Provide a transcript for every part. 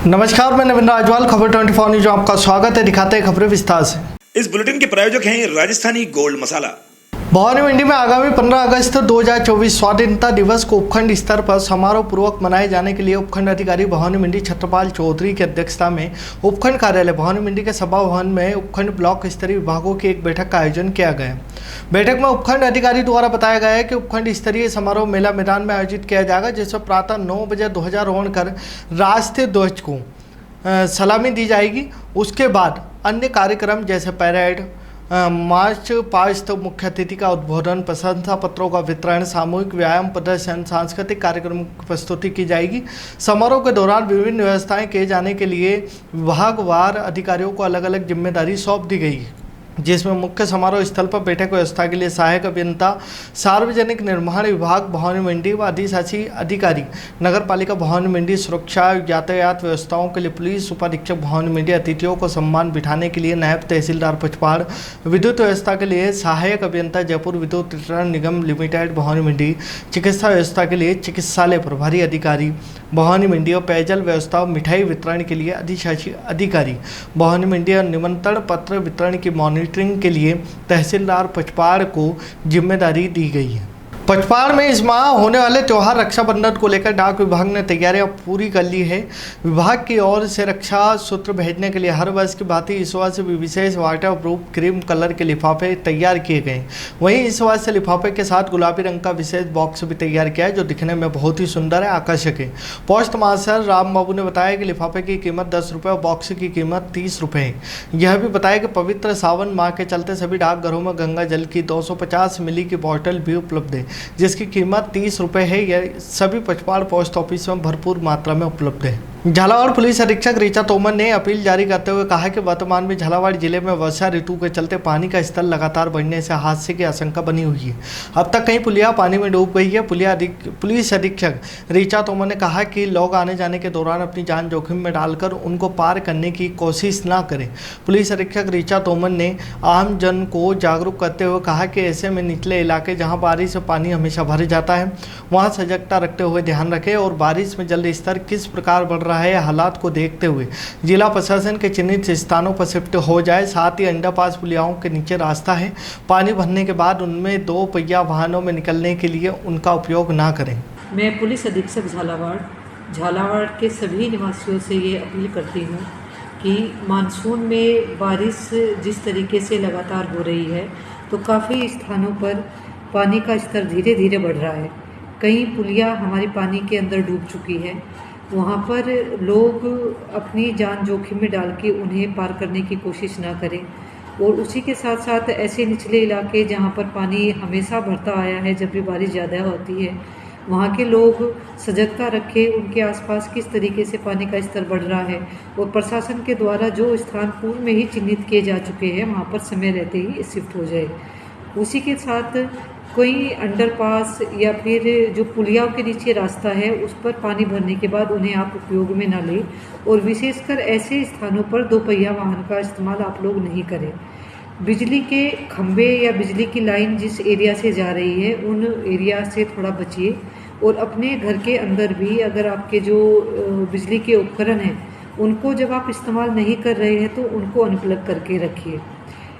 नमस्कार, मैं नवीन राजवाल, खबर 24 न्यूज में आपका स्वागत है। दिखाते हैं खबरें विस्तार से। इस बुलेटिन के प्रायोजक हैं राजस्थानी गोल्ड मसाला। भवानी मंडी में आगामी 15 अगस्त 2024 स्वाधीनता दिवस को उपखंड स्तर पर समारोह पूर्वक मनाए जाने के लिए उपखंड अधिकारी भवानी मंडी छत्रपाल चौधरी की अध्यक्षता में उपखंड कार्यालय भवानी मंडी के सभा भवन में उपखंड ब्लॉक स्तरीय विभागों की एक बैठक का आयोजन किया गया। बैठक में उपखंड अधिकारी द्वारा बताया गया है कि उपखंड स्तरीय समारोह मेला मैदान में आयोजित किया जाएगा, जिसमें प्रातः 9 बजे ध्वजारोहण कर राष्ट्रीय ध्वज को सलामी दी जाएगी। उसके बाद अन्य कार्यक्रम जैसे परेड, मार्च पास्ट, मुख्य अतिथि का उद्बोधन, प्रशंसा पत्रों का वितरण, सामूहिक व्यायाम प्रदर्शन, सांस्कृतिक कार्यक्रम की प्रस्तुति की जाएगी। समारोह के दौरान विभिन्न व्यवस्थाएं किए जाने के लिए विभागवार अधिकारियों को अलग अलग जिम्मेदारी सौंप दी गई है, जिसमें मुख्य समारोह स्थल पर बैठक व्यवस्था के लिए सहायक अभियंता सार्वजनिक निर्माण विभाग भवानी मंडी व अधिशासी अधिकारी नगर पालिका भवानी मंडी, सुरक्षा यातायात व्यवस्थाओं के लिए पुलिस उपाधीक्षक भवानी मंडी, अतिथियों को सम्मान बिठाने के लिए नायब तहसीलदार पचपाड़, विद्युत व्यवस्था के लिए सहायक अभियंता जयपुर विद्युत वितरण निगम लिमिटेड भवानी मंडी, चिकित्सा व्यवस्था के लिए चिकित्सालय प्रभारी अधिकारी भवानी मंडी और पेयजल व्यवस्था और मिठाई वितरण के लिए अधिशासी अधिकारी भवानी मंडी और निमंत्रण पत्र वितरण की मॉनिटरिंग के लिए तहसीलदार पचपाड़ को जिम्मेदारी दी गई है। पचपाड़ में इस माह होने वाले त्यौहार रक्षाबंधन को लेकर डाक विभाग ने तैयारियां पूरी कर ली है। विभाग की ओर से रक्षा सूत्र भेजने के लिए हर वर्ष की भांति इस वर्ष भी विशेष वाटर प्रूफ क्रीम कलर के लिफाफे तैयार किए गए। वहीं इस वर्ष से लिफाफे के साथ गुलाबी रंग का विशेष बॉक्स भी तैयार किया है, जो दिखने में बहुत ही सुंदर है, आकर्षक है। पोस्ट मास्टर राम बाबू ने बताया कि लिफाफे की कीमत 10 रुपये और बॉक्स की कीमत 30 रुपये है। यह भी बताया कि पवित्र सावन माह के चलते सभी डाकघरों में गंगा जल की 250 मिली की बॉटल भी उपलब्ध है, जिसकी कीमत 30 रुपये है। यह सभी पचपाड़ पोस्ट ऑफिस में भरपूर मात्रा में उपलब्ध है। झालावाड़ पुलिस अधीक्षक ऋचा तोमर ने अपील जारी करते हुए कहा कि वर्तमान में झालावाड़ जिले में वर्षा ऋतु के चलते पानी का स्तर लगातार बढ़ने से हादसे की आशंका बनी हुई है। अब तक कई पुलिया पानी में डूब गई है। पुलिस अधीक्षक ऋचा तोमर ने कहा कि लोग आने जाने के दौरान अपनी जान जोखिम में डालकर उनको पार करने की कोशिश न करें। पुलिस अधीक्षक ऋचा तोमर ने आम जन को जागरूक करते हुए कहा कि ऐसे में निचले इलाके जहाँ बारिश से पानी हमेशा भर जाता है, वहाँ सजगता रखते हुए ध्यान रखें और बारिश में जल स्तर किस प्रकार बढ़ रहा है, हालात को देखते हुए जिला प्रशासन के चिन्हित स्थानों पर शिफ्ट हो जाए। साथ ही अंडरपास पुलियाओं के नीचे रास्ता है, पानी भरने के बाद उनमें 2 पहिया वाहनों में निकलने के लिए उनका उपयोग ना करें। मैं पुलिस अधीक्षक झालावाड़ के सभी निवासियों से ये अपील करती हूँ कि मानसून में बारिश जिस तरीके से लगातार हो रही है, तो काफ़ी स्थानों पर पानी का स्तर धीरे धीरे बढ़ रहा है। कई पुलिया हमारी पानी के अंदर डूब चुकी है। वहाँ पर लोग अपनी जान जोखिम में डाल के उन्हें पार करने की कोशिश ना करें, और उसी के साथ साथ ऐसे निचले इलाके जहाँ पर पानी हमेशा भरता आया है, जब भी बारिश ज़्यादा होती है, वहाँ के लोग सजगता रखें, उनके आसपास किस तरीके से पानी का स्तर बढ़ रहा है, और प्रशासन के द्वारा जो स्थान पूर्व में ही चिन्हित किए जा चुके हैं वहाँ पर समय रहते ही शिफ्ट हो जाए। उसी के साथ कोई अंडरपास या फिर जो पुलियाओं के नीचे रास्ता है उस पर पानी भरने के बाद उन्हें आप उपयोग में ना लें, और विशेषकर ऐसे स्थानों पर 2 पहिया वाहन का इस्तेमाल आप लोग नहीं करें। बिजली के खंभे या बिजली की लाइन जिस एरिया से जा रही है उन एरिया से थोड़ा बचिए, और अपने घर के अंदर भी अगर आपके जो बिजली के उपकरण हैं उनको जब आप इस्तेमाल नहीं कर रहे हैं तो उनको अनप्लग करके रखिए।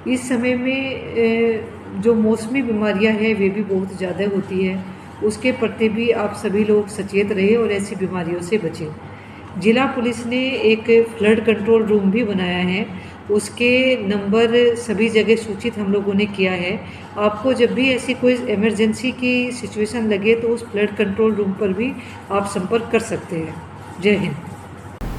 इस समय में जो मौसमी बीमारियां हैं वे भी बहुत ज़्यादा होती है, उसके प्रति भी आप सभी लोग सचेत रहे और ऐसी बीमारियों से बचें। जिला पुलिस ने एक फ्लड कंट्रोल रूम भी बनाया है, उसके नंबर सभी जगह सूचित हम लोगों ने किया है। आपको जब भी ऐसी कोई इमरजेंसी की सिचुएशन लगे तो उस फ्लड कंट्रोल रूम पर भी आप संपर्क कर सकते हैं। जय हिंद।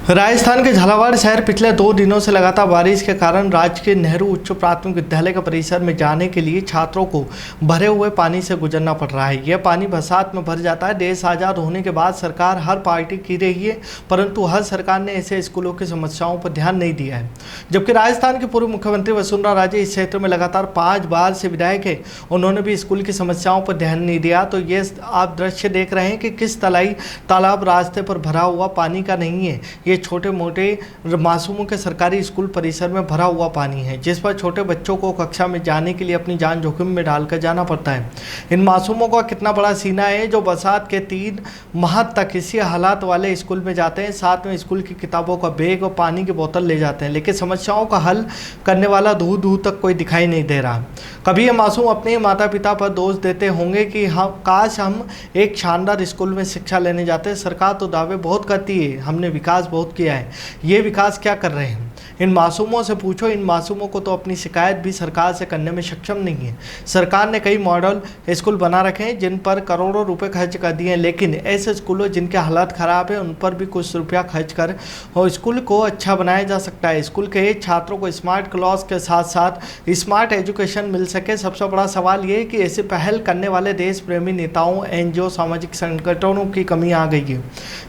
राजस्थान के झालावाड़ शहर पिछले 2 दिनों से लगातार बारिश के कारण राजकीय नेहरू उच्च प्राथमिक विद्यालय के परिसर में जाने के लिए छात्रों को भरे हुए पानी से गुजरना पड़ रहा है। यह पानी बरसात में भर जाता है। देश आज़ाद होने के बाद सरकार हर पार्टी की रही है, परंतु हर सरकार ने ऐसे स्कूलों की समस्याओं पर ध्यान नहीं दिया है। जबकि राजस्थान के पूर्व मुख्यमंत्री वसुंधरा राजे इस क्षेत्र में लगातार 5 बार से विधायक है, उन्होंने भी स्कूल की समस्याओं पर ध्यान नहीं दिया। तो ये आप दृश्य देख रहे हैं कि किस तालाब रास्ते पर भरा हुआ पानी का नहीं है, ये ये छोटे मोटे मासूमों के सरकारी स्कूल परिसर में भरा हुआ पानी है, जिस पर छोटे बच्चों को कक्षा में जाने के लिए अपनी जान जोखिम में डालकर जाना पड़ता है। इन मासूमों का कितना बड़ा सीना है जो बरसात के 3 माह तक इसी हालात वाले स्कूल में जाते हैं, साथ में स्कूल की किताबों का बैग और पानी की बोतल ले जाते हैं, लेकिन समस्याओं का हल करने वाला दूर दूर तक कोई दिखाई नहीं दे रहा। कभी ये मासूम अपने माता पिता पर दोष देते होंगे कि हम काश हम एक शानदार स्कूल में शिक्षा लेने जाते। सरकार तो दावे बहुत करती है, हमने विकास बहुत किया है, ये विकास क्या कर रहे हैं? इन मासूमों से पूछो। इन मासूमों को तो अपनी शिकायत भी सरकार से करने में सक्षम नहीं है। सरकार ने कई मॉडल स्कूल बना रखे हैं जिन पर करोड़ों रुपए खर्च कर दिए हैं, लेकिन ऐसे स्कूलों जिनके हालात ख़राब है उन पर भी कुछ रुपया खर्च कर और स्कूल को अच्छा बनाया जा सकता है। स्कूल के छात्रों को स्मार्ट क्लास के साथ साथ स्मार्ट एजुकेशन मिल सके। सबसे बड़ा सवाल ये है कि ऐसे पहल करने वाले देश प्रेमी नेताओं, NGO, सामाजिक संगठनों की कमी आ गई है।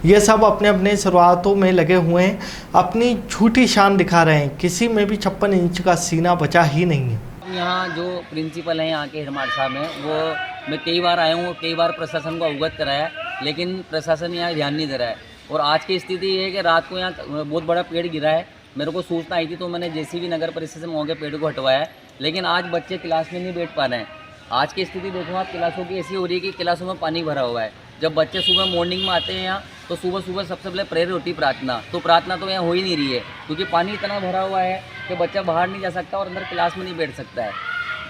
ये सब अपने अपने शुरुआतों में लगे हुए हैं, अपनी झूठी शान दिखा रहे हैं। किसी में भी 56 इंच का सीना बचा ही नहीं है। यहाँ जो प्रिंसिपल हैं यहाँ के हिरमार साहब हैं, वो मैं कई बार आया हूँ, कई बार प्रशासन को अवगत कराया, लेकिन प्रशासन यहाँ ध्यान नहीं दे रहा है। और आज की स्थिति ये है कि रात को यहाँ बहुत बड़ा पेड़ गिरा है, मेरे को सूचना आई थी तो मैंने JCB नगर परिषद से मौके पेड़ को हटवाया है, लेकिन आज बच्चे क्लास में नहीं बैठ पा रहे हैं। आज की स्थिति देखो आप, क्लासों की ऐसी हो रही है कि क्लासों में पानी भरा हुआ है। जब बच्चे सुबह मॉर्निंग में आते हैं यहाँ तो सुबह सुबह सबसे पहले प्रेयर होती प्रार्थना, तो प्रार्थना तो यहाँ हो ही नहीं रही है क्योंकि पानी इतना भरा हुआ है कि बच्चा बाहर नहीं जा सकता और अंदर क्लास में नहीं बैठ सकता है।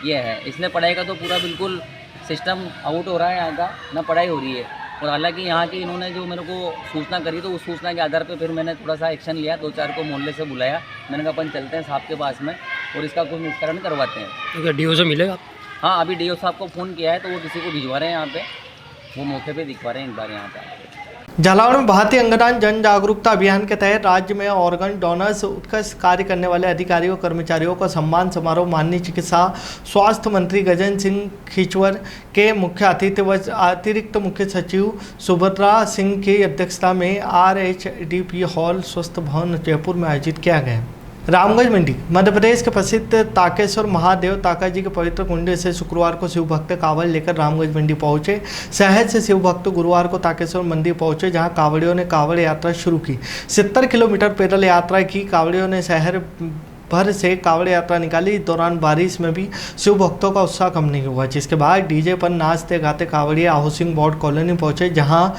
ये है, इसलिए पढ़ाई का तो पूरा बिल्कुल सिस्टम आउट हो रहा है, यहाँ का ना पढ़ाई हो रही है। और हालांकि यहाँ के इन्होंने जो मेरे को सूचना करी तो उस सूचना के आधार पर फिर मैंने थोड़ा सा एक्शन लिया, 2-4 को मोहल्ले से बुलाया, मैंने कहा अपन चलते हैं साहब के पास में और इसका कुछ निष्करण करवाते हैं। तो DO से मिलेगा? हाँ, अभी DO साहब को फ़ोन किया है तो वो किसी को भिजवा रहे हैं यहाँ पे, वो मौके पे दिखवा रहे हैं एक बार यहाँ पे। झालावाड़ में भारतीय अंगदान जन जागरूकता अभियान के तहत राज्य में ऑर्गन डोनर्स उत्कृष्ट कार्य करने वाले अधिकारियों और कर्मचारियों का सम्मान समारोह माननीय चिकित्सा स्वास्थ्य मंत्री गजेंद्र सिंह खिचवर के मुख्य अतिथि व अतिरिक्त मुख्य सचिव सुभद्रा सिंह की अध्यक्षता में RHDP हॉल स्वस्थ भवन जयपुर में आयोजित किया गया। रामगंज मंडी मध्य प्रदेश के प्रसिद्ध ताकेश्वर महादेव ताका जी के पवित्र कुंड से शुक्रवार को शिव भक्त कावड़ लेकर रामगंज मंडी पहुंचे। शहर से शिव भक्त गुरुवार को ताकेश्वर मंदिर पहुंचे, जहां कावड़ियों ने कावड़ यात्रा शुरू की। 70 किलोमीटर पैदल यात्रा की कावड़ियों ने शहर भर से कावड़ यात्रा निकाली। इस दौरान बारिश में भी शिव भक्तों का उत्साह कम नहीं हुआ, जिसके बाद डीजे पर नाचते गाते कावड़िया हाउसिंग बोर्ड कॉलोनी पहुंचे, जहां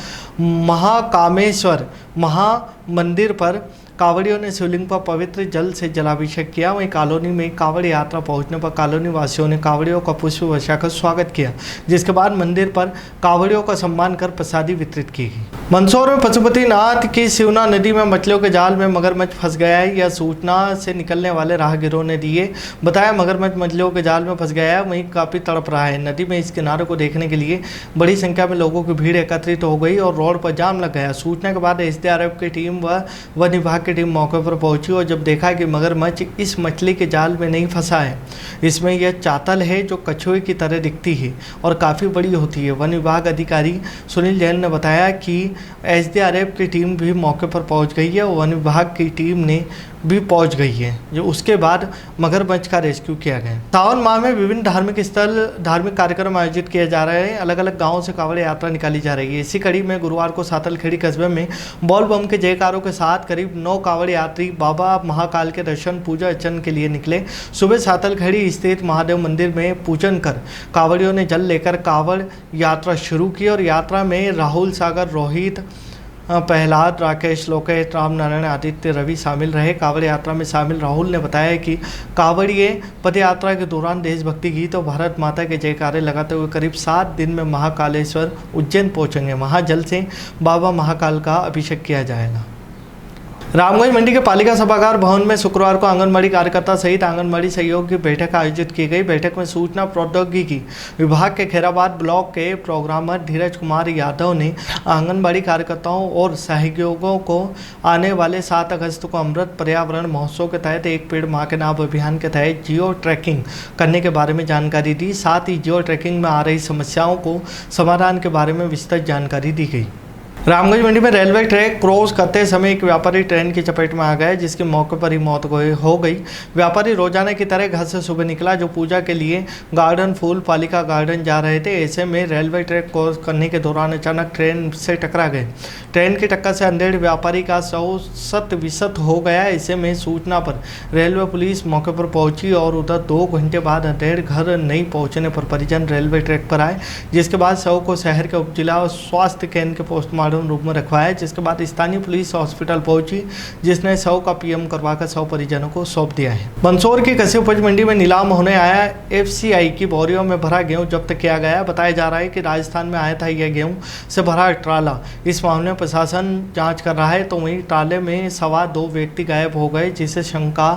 महाकामेश्वर मंदिर पर कावड़ियों ने शिवलिंग पर पवित्र जल से जलाभिषेक किया। वहीं कॉलोनी में कावड़ यात्रा पहुंचने पर कॉलोनी वासियों ने कावड़ियों का पुष्प वर्षा कर स्वागत किया, जिसके बाद मंदिर पर कावड़ियों का सम्मान कर प्रसादी वितरित की गई। मंदसौर में पशुपतिनाथ की शिवना नदी में मछलियों के जाल में मगरमच्छ फंस गया है। यह सूचना से निकलने वाले राहगीरों ने दिए बताया। मगरमच्छ मछलियों के जाल में फंस गया है, वहीं काफ़ी तड़प रहा है। नदी में इस किनारे को देखने के लिए बड़ी संख्या में लोगों की भीड़ एकत्रित हो गई और रोड पर जाम लग गया। सूचना के बाद SDRF की टीम व वन विभाग की टीम मौके पर पहुंची और जब देखा कि मगरमच्छ इस मछली के जाल में नहीं फंसा है, इसमें यह चातल है जो कछुए की तरह दिखती है और काफ़ी बड़ी होती है। वन विभाग अधिकारी सुनील जैन ने बताया कि SDRF की टीम भी मौके पर पहुंच गई है और वन विभाग की टीम ने भी पहुंच गई है, जो उसके बाद मगरमच्छ का रेस्क्यू किया गया। सावन माह में विभिन्न धार्मिक कार्यक्रम आयोजित किए जा रहे हैं। अलग अलग गांवों से कावड़ यात्रा निकाली जा रही है। इसी कड़ी में गुरुवार को सातलखेड़ी कस्बे में बॉल बम के जयकारों के साथ करीब 9 कावड़ यात्री बाबा महाकाल के दर्शन पूजा अर्चन के लिए निकले। सुबह सातलखेड़ी स्थित महादेव मंदिर में पूजन कर कावड़ियों ने जल लेकर कावड़ यात्रा शुरू की और यात्रा में राहुल सागर, रोहित, प्रहलाद, राकेश, लोकेश, राम नारायण, आदित्य, रवि शामिल रहे। कावड़ यात्रा में शामिल राहुल ने बताया कि कावड़िए पद यात्रा के दौरान देशभक्ति गीत और भारत माता के जयकारे लगाते हुए करीब 7 दिन में महाकालेश्वर उज्जैन पहुंचेंगे। वहां जल से बाबा महाकाल का अभिषेक किया जाएगा। रामगंज मंडी के पालिका सभागार भवन में शुक्रवार को आंगनबाड़ी कार्यकर्ता सहित आंगनबाड़ी सहयोग की बैठक आयोजित की गई। बैठक में सूचना प्रौद्योगिकी विभाग के खैराबाद ब्लॉक के प्रोग्रामर धीरज कुमार यादव ने आंगनबाड़ी कार्यकर्ताओं और सहयोगियों को आने वाले 7 अगस्त को अमृत पर्यावरण महोत्सव के तहत एक पेड़ मां के नाम अभियान के तहत जियो ट्रैकिंग करने के बारे में जानकारी दी। साथ ही जियो ट्रैकिंग में आ रही समस्याओं को समाधान के बारे में विस्तृत जानकारी दी गई। रामगंज मंडी में रेलवे ट्रैक क्रॉस करते समय एक व्यापारी ट्रेन की चपेट में आ गया, जिसकी मौके पर ही मौत हो गई। व्यापारी रोजाना की तरह घर से सुबह निकला, जो पूजा के लिए गार्डन फूल पालिका गार्डन जा रहे थे। ऐसे में रेलवे ट्रैक क्रॉस करने के दौरान अचानक ट्रेन से टकरा गए। ट्रेन की टक्कर से अंधेड़ व्यापारी का शव सत विसत हो गया। ऐसे में सूचना पर रेलवे पुलिस मौके पर पहुंची और उधर 2 घंटे बाद अंधेड़ घर नहीं पहुंचने पर परिजन रेलवे ट्रैक पर आए, जिसके बाद शव को शहर के उपजिला स्वास्थ्य केंद्र के पोस्टमार्टम रूप में रखवाया। जिसके बाद स्थानीय पुलिस हॉस्पिटल पहुंची, जिसने शव का पीएम करवाकर शव परिजनों को सौंप दिया है। मंदसौर की कृषि उपज मंडी में नीलाम होने आया एफसीआई की बोरियों में भरा गेहूं जब्त किया गया। बताया जा रहा है कि राजस्थान में आया था यह गेहूं से भरा ट्राला। इस मामले में प्रशासन जांच कर रहा है। तो वहीं ट्राले में सवार 2 व्यक्ति गायब हो गए, जिससे शंका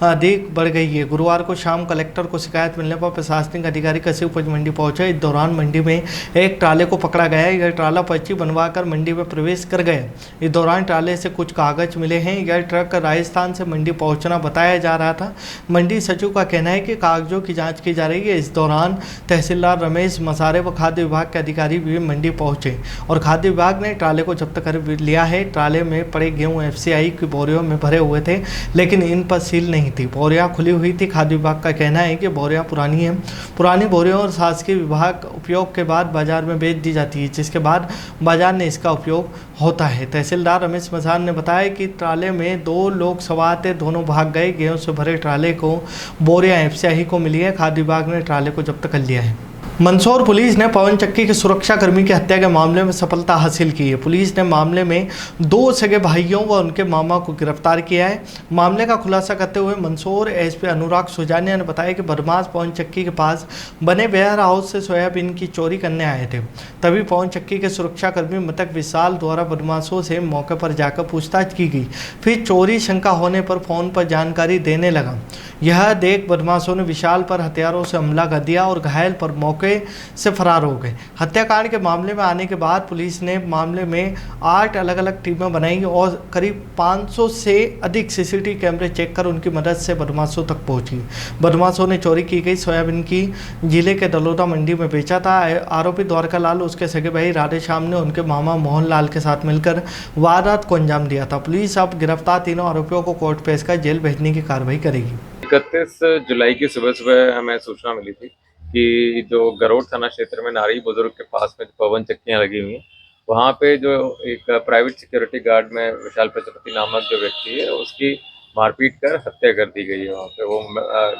अधिक बढ़ गई है। गुरुवार को शाम कलेक्टर को शिकायत मिलने पर प्रशासनिक अधिकारी कृषि उपज मंडी पहुंचे। इस दौरान मंडी में एक ट्राले को पकड़ा गया। यह ट्राला पर्ची बनवाकर मंडी में प्रवेश कर गए। इस दौरान ट्राले से कुछ कागज मिले हैं। यह ट्रक राजस्थान से मंडी पहुंचना बताया जा रहा था। मंडी सचिव का कहना है कि कागजों की जांच की जा रही है। इस दौरान तहसीलदार रमेश मसारे व खाद्य विभाग के अधिकारी भी मंडी पहुंचे और खाद्य विभाग ने ट्राले को जब्त कर लिया है। ट्राले में पड़े गेहूं एफसीआई की बोरियों में भरे हुए थे, लेकिन इन पर सील नहीं थी। बोरियां खुली हुई थी। खाद्य विभाग का कहना है कि बोरियां पुरानी हैं। पुरानी बोरियों और शासकीय विभाग उपयोग के बाद बाजार में बेच दी जाती है, जिसके बाद बाजार ने इसका उपयोग होता है। तहसीलदार रमेश मसान ने बताया कि ट्राले में 2 लोग सवार थे, दोनों भाग गए। गेहूं से भरे ट्राले को बोरियां एफसीआई को मिली है। खाद्य विभाग ने ट्राले को जब्त कर लिया है। मंदसौर पुलिस ने पवन चक्की के सुरक्षाकर्मी की हत्या के मामले में सफलता हासिल की है। पुलिस ने मामले में 2 सगे भाइयों व उनके मामा को गिरफ्तार किया है। मामले का खुलासा करते हुए मंदसौर एसपी अनुराग सुजानिया ने बताया कि बदमाश पवन चक्की के पास बने वेयर हाउस से सोयाबीन की चोरी करने आए थे। तभी पवन चक्की के सुरक्षाकर्मी मृतक विशाल द्वारा बदमाशों से मौके पर जाकर पूछताछ की गई। फिर चोरी शंका होने पर फ़ोन पर जानकारी देने लगा। यह देख बदमाशों ने विशाल पर हथियारों से हमला कर दिया और घायल पर मौके से फरार हो गए। हत्याकांड के मामले में आने के बाद पुलिस ने मामले में 8 अलग अलग टीमें बनाई और करीब 500 से अधिक सीसीटीवी कैमरे चेक कर उनकी मदद से बदमाशों तक पहुंची। बदमाशों ने चोरी की गई सोयाबीन की जिले के दलोदा मंडी में बेचा था। आरोपी द्वारका लाल उसके सगे भाई राधे श्याम ने उनके मामा मोहन लाल के साथ मिलकर वारदात को अंजाम दिया था। पुलिस अब गिरफ्तार तीनों आरोपियों को कोर्ट पेश कर जेल भेजने की कार्रवाई करेगी। 31 जुलाई की सुबह हमें सूचना मिली थी कि जो गरोड़ थाना क्षेत्र में नारी बुजुर्ग के पास में पवन चक्कियां लगी हुई हैं, वहाँ पे जो एक प्राइवेट सिक्योरिटी गार्ड में विशाल प्रजापति नामक जो व्यक्ति है, उसकी मारपीट कर हत्या कर दी गई है। वहाँ पे वो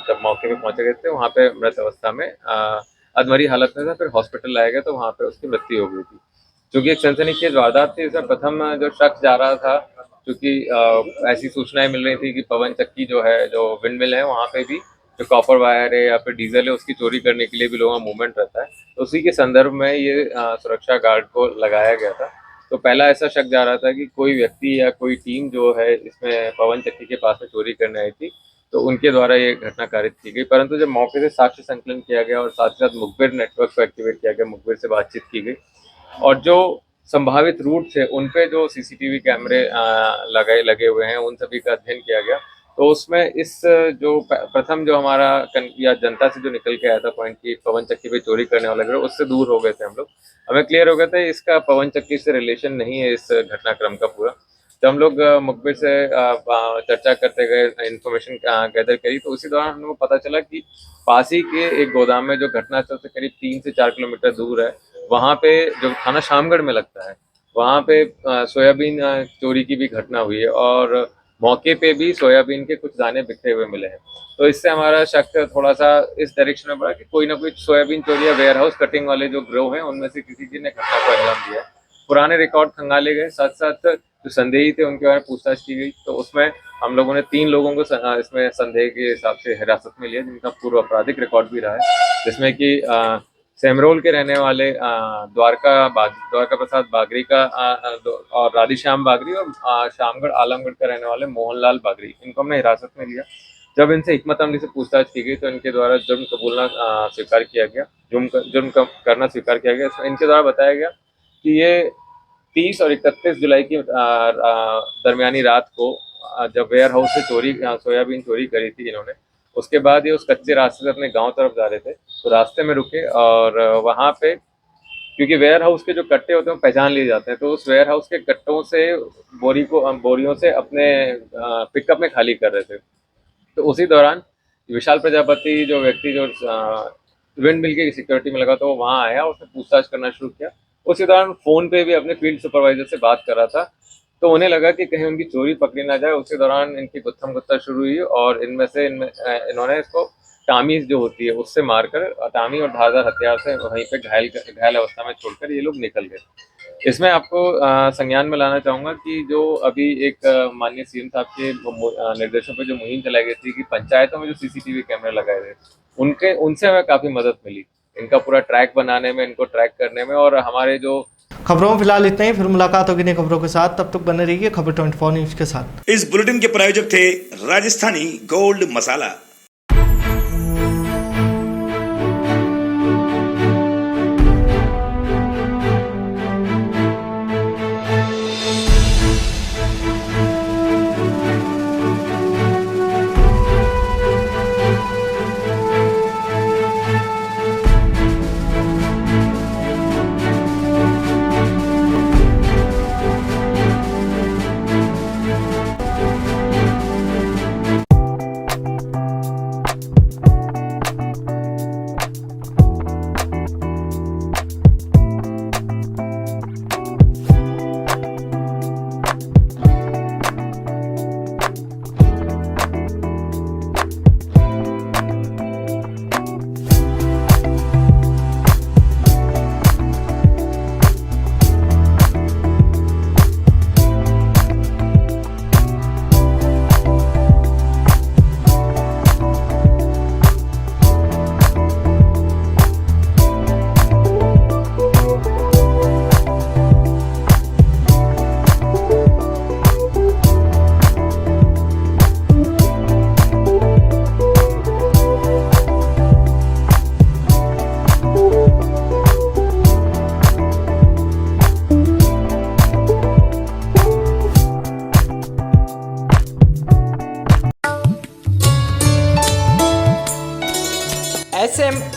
जब मौके पे पहुंचे गए थे, वहाँ पे मृत अवस्था में अधमरी हालत में था। फिर हॉस्पिटल लाया गया तो वहाँ पे उसकी मृत्यु हो गई थी। चूँकि एक सनसनीखेज वारदात थी, इसमें प्रथम जो शख्स जा रहा था, क्योंकि ऐसी सूचनाएं मिल रही थी कि पवन चक्की जो है, जो विंड मिल है, वहाँ पे भी जो कॉपर वायर है या फिर डीजल है, उसकी चोरी करने के लिए भी लोगों का मूवमेंट रहता है। तो उसी के संदर्भ में ये सुरक्षा गार्ड को लगाया गया था। तो पहला ऐसा शक जा रहा था कि कोई व्यक्ति या कोई टीम जो है इसमें पवन चक्की के पास में चोरी करने आई थी, तो उनके द्वारा ये घटना कारित की गई। परंतु जब मौके से साक्ष्य संकलन किया गया और साथ ही साथ मुखबिर नेटवर्क को एक्टिवेट किया गया, मुखबिर से बातचीत की गई और जो संभावित रूट थे उन पे जो सीसीटीवी कैमरे लगे हुए हैं, उन सभी का अध्ययन किया गया। तो उसमें इस जो प्रथम जो हमारा या जनता से जो निकल के आया था पॉइंट की पवन चक्की पे चोरी करने वाला गिरोह, उससे दूर हो गए थे हम लोग। हमें क्लियर हो गया था इसका पवन चक्की से रिलेशन नहीं है इस घटनाक्रम का पूरा। जब हम लोग मुखबिर से चर्चा करते गए, इन्फॉर्मेशन गैदर करी, तो उसी दौरान हमको पता चला कि पास ही के एक गोदाम में जो घटनास्थल से करीब 3 से 4 किलोमीटर दूर है, वहाँ पे जो थाना शामगढ़ में लगता है, वहाँ पे सोयाबीन चोरी की भी घटना हुई है और मौके पे भी सोयाबीन के कुछ दाने बिखरे हुए मिले हैं। तो इससे हमारा शक थोड़ा सा इस डायरेक्शन में बढ़ा कि कोई ना कोई सोयाबीन चोरी या वेयर हाउस कटिंग वाले जो गिरोह हैं, उनमें से किसी ने घटना को अंजाम दिया है। पुराने रिकॉर्ड खंगाले गए, साथ साथ जो संदेही थे उनके बारे में पूछताछ की गई। तो उसमें हम लोगों ने 3 लोगों को इसमें संदेह के हिसाब से हिरासत में लिया, जिनका पूर्व आपराधिक रिकॉर्ड भी रहा है, जिसमें कि सेमरोल के रहने वाले द्वारका प्रसाद बागरी का और राधेश्याम बागरी और शामगढ़ आलमगढ़ का रहने वाले मोहनलाल बागरी, इनको हमने हिरासत में लिया। जब इनसे हिकमत अमली से पूछताछ की गई तो इनके द्वारा जुर्म कबूलना स्वीकार किया गया, जुर्म करना स्वीकार किया गया। इसमें इनके द्वारा बताया गया कि ये 30 और 31 जुलाई की दरमियानी रात को जब वेयर हाउस से सोयाबीन चोरी करी थी इन्होंने, उसके बाद ये उस कच्चे रास्ते से अपने गांव तरफ जा रहे थे, तो रास्ते में रुके और वहां पे क्योंकि वेयर हाउस के जो कट्टे होते हैं वो पहचान लिए जाते हैं, तो उस वेयर हाउस के कट्टों से बोरियों से अपने पिकअप में खाली कर रहे थे। तो उसी दौरान विशाल प्रजापति जो व्यक्ति जो विंड मिल की सिक्योरिटी में लगा था वो वहाँ आया, उसने पूछताछ करना शुरू किया। उसी दौरान फ़ोन पे भी अपने फील्ड सुपरवाइजर से बात कर रहा था, तो उन्हें लगा कि कहीं उनकी चोरी पकड़ी ना जाए। उसी दौरान इनकी गुत्थम-गुत्ता शुरू हुई और इन्होंने इसको टामी जो होती है उससे मारकर, टामी और धारदार हथियार से वहीं पे घायल अवस्था में छोड़कर ये लोग निकल गए। इसमें आपको संज्ञान में लाना चाहूँगा कि जो अभी एक माननीय सीएम साहब के निर्देशों पे जो मुहिम चलाई गई थी कि पंचायतों में जो सीसीटीवी कैमरे लगाए गए, उनसे हमें काफ़ी मदद मिली इनका पूरा ट्रैक बनाने में, इनको ट्रैक करने में। और हमारे जो खबरों में फिलहाल इतना ही, फिर मुलाकात होगी नई खबरों के साथ। तब तक बने रहिए खबर 24 न्यूज के साथ। इस बुलेटिन के प्रायोजक थे राजस्थानी गोल्ड मसाला।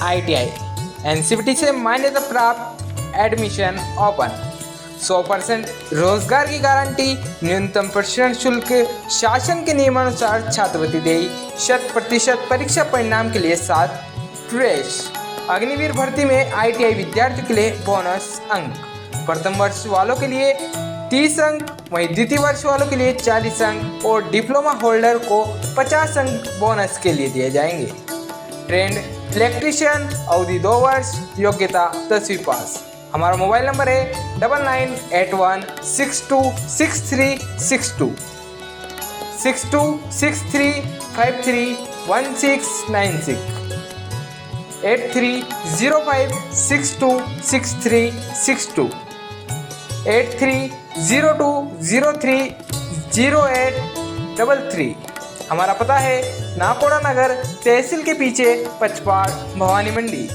ITI NCVT से मान्यता प्राप्त, एडमिशन ओपन। 100% रोजगार की गारंटी, न्यूनतम प्रशिक्षण शुल्क, शासन के नियमानुसार छात्रवृत्ति देई, 100% परीक्षा परिणाम के लिए 7 प्रवेश। अग्निवीर भर्ती में ITI विद्यार्थियों के लिए बोनस अंक, प्रथम वर्ष वालों के लिए 30 अंक, वहीं द्वितीय वर्ष वालों के लिए 40 अंक और डिप्लोमा होल्डर को 50 अंक बोनस के लिए दिए जाएंगे। ट्रेंड इलेक्ट्रीशियन, अवधि 2 वर्ष, योग्यता 10वीं पास। हमारा मोबाइल नंबर है 9981626362 6263531696 8305626362 8302030833। हमारा पता है नाकोड़ा नगर, तहसील के पीछे, पचपाड़, भवानी मंडी।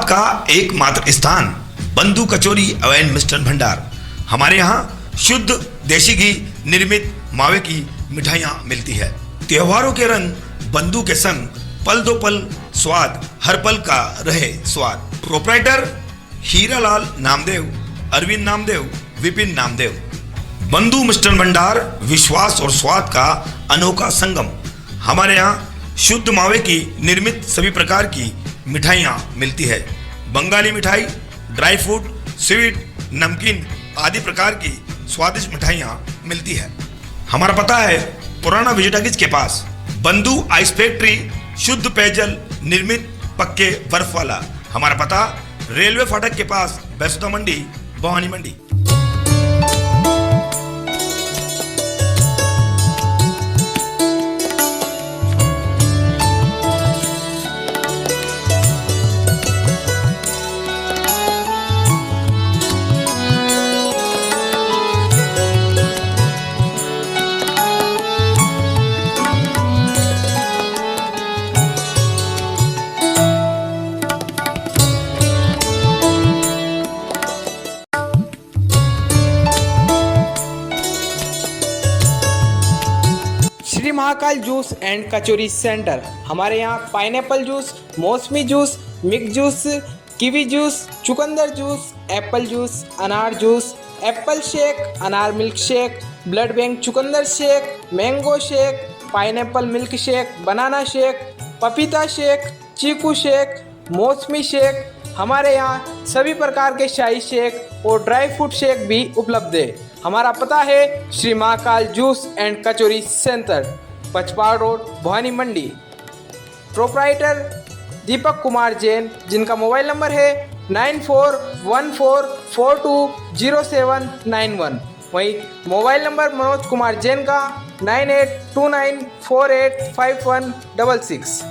का एकमात्र स्थान बंधु कचौरी एवं मिष्ठान भंडार। हमारे यहाँ शुद्ध देसी घी निर्मित मावे की मिठाइयाँ मिलती है। त्योहारों के रंग बंधु के संग पल दो पल स्वाद, हर पल का रहे स्वाद। प्रोपराइटर हीरालाल नामदेव, अरविंद नामदेव, विपिन नामदेव। बंधु मिष्ठान भंडार विश्वास और स्वाद का अनोखा संगम। हमारे यहाँ शुद्ध मावे की निर्मित सभी प्रकार की मिठाइयाँ मिलती है। बंगाली मिठाई, ड्राई फ्रूट, स्वीट, नमकीन आदि प्रकार की स्वादिष्ट मिठाइयाँ मिलती है। हमारा पता है पुराना विजयटागिज के पास बंधु आइस फैक्ट्री, शुद्ध पेयजल निर्मित पक्के बर्फ वाला। हमारा पता रेलवे फाटक के पास Baisuda Mandi, Bhawani Mandi. Shri Mahakal juice and kachori centre. हमारे यहाँ पाइनएप्पल जूस, मौसमी juice, mix juice, kiwi juice, चुकंदर जूस, एप्पल जूस, अनार जूस, एप्पल शेक, अनार मिल्क शेक, ब्लड बैंक चुकंदर shake, mango shake, pineapple milk shake, banana shake, पपीता शेक, चीकू शेक, मौसमी शेक। हमारे यहाँ सभी प्रकार के शाही शेक और ड्राई फ्रूट शेक भी उपलब्ध है। हमारा पता है Shri Mahakal juice and kachori centre, Pachpad road, Bhawani Mandi. Proprietor Deepak Kumar Jain, जिनका मोबाइल नंबर है 9414420791। वहीं मोबाइल नंबर मनोज कुमार जैन का 9829485166।